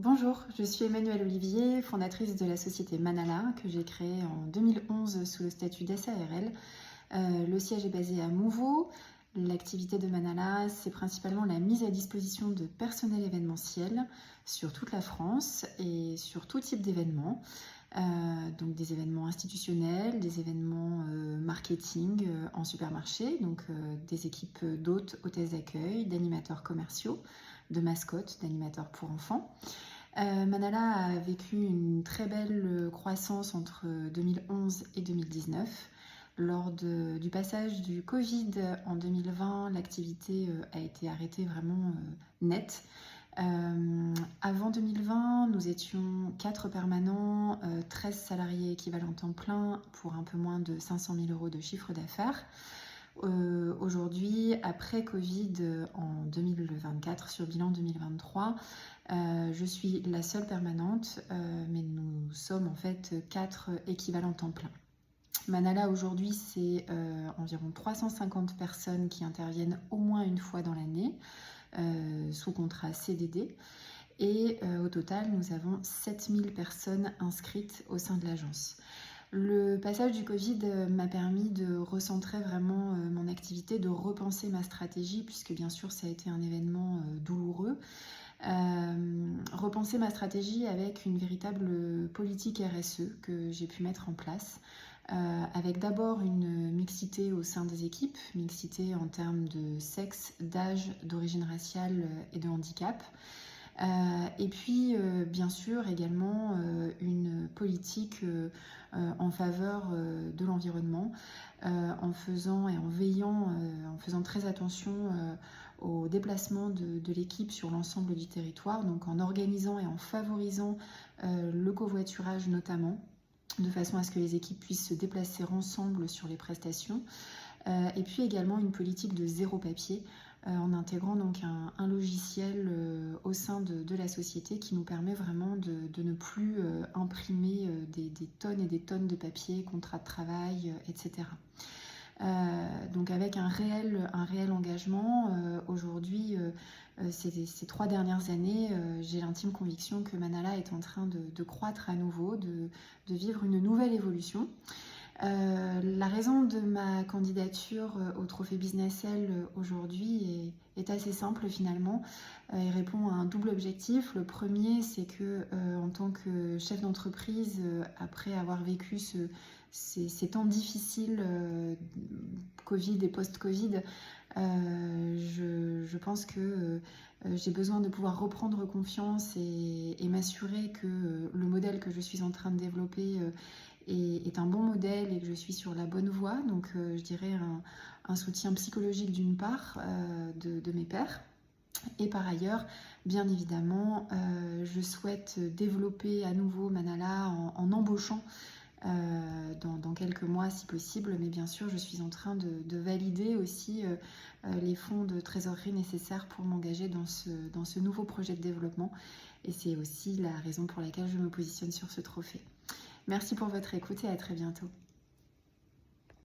Bonjour, je suis Emmanuelle Olivier, fondatrice de la société Manala que j'ai créée en 2011 sous le statut d'SARL. Le siège est basé à Mouveau. L'activité de Manala, c'est principalement la mise à disposition de personnel événementiel sur toute la France et sur tout type d'événements. Donc des événements institutionnels, des événements marketing en supermarché, donc des équipes d'hôtes, hôtesses d'accueil, d'animateurs commerciaux, de mascottes, d'animateurs pour enfants. Manala a vécu une très belle croissance entre 2011 et 2019. Lors du passage du Covid en 2020, l'activité a été arrêtée vraiment net. Avant 2020, nous étions 4 permanents, 13 salariés équivalents temps plein pour un peu moins de 500 000 € de chiffre d'affaires. Aujourd'hui, après Covid en 2024, sur bilan 2023, je suis la seule permanente, mais nous sommes en fait 4 équivalents temps plein. Manala aujourd'hui, c'est environ 350 personnes qui interviennent au moins une fois dans l'année, sous contrat CDD. Et au total, nous avons 7000 personnes inscrites au sein de l'agence. Le passage du Covid m'a permis de recentrer vraiment mon activité, de repenser ma stratégie, puisque bien sûr ça a été un événement douloureux. Repenser ma stratégie avec une véritable politique RSE que j'ai pu mettre en place, avec d'abord une mixité au sein des équipes, mixité en termes de sexe, d'âge, d'origine raciale et de handicap. Et puis bien sûr également une politique en faveur de l'environnement, en faisant et en veillant, en faisant très attention au déplacement de l'équipe sur l'ensemble du territoire, donc en organisant et en favorisant le covoiturage notamment, de façon à ce que les équipes puissent se déplacer ensemble sur les prestations. Et puis également une politique de zéro papier, en intégrant donc un logiciel au sein de la société qui nous permet vraiment de ne plus imprimer des tonnes et des tonnes de papier, contrats de travail, etc. Donc avec un réel engagement, aujourd'hui, ces 3 dernières années, j'ai l'intime conviction que Manala est en train de croître à nouveau, de vivre une nouvelle évolution. La raison de ma candidature au Trophée Business L aujourd'hui est assez simple finalement. Il répond à un double objectif. Le premier, c'est que en tant que chef d'entreprise, après avoir vécu ces temps difficiles, Covid et post-Covid, je pense que j'ai besoin de pouvoir reprendre confiance et m'assurer que le modèle que je suis en train de développer est un bon modèle et que je suis sur la bonne voie. Donc je dirais un soutien psychologique d'une part de mes pairs. Et par ailleurs, bien évidemment, je souhaite développer à nouveau Manala en embauchant dans quelques mois si possible, mais bien sûr je suis en train de valider aussi les fonds de trésorerie nécessaires pour m'engager dans ce nouveau projet de développement, et c'est aussi la raison pour laquelle je me positionne sur ce trophée. Merci pour votre écoute et à très bientôt.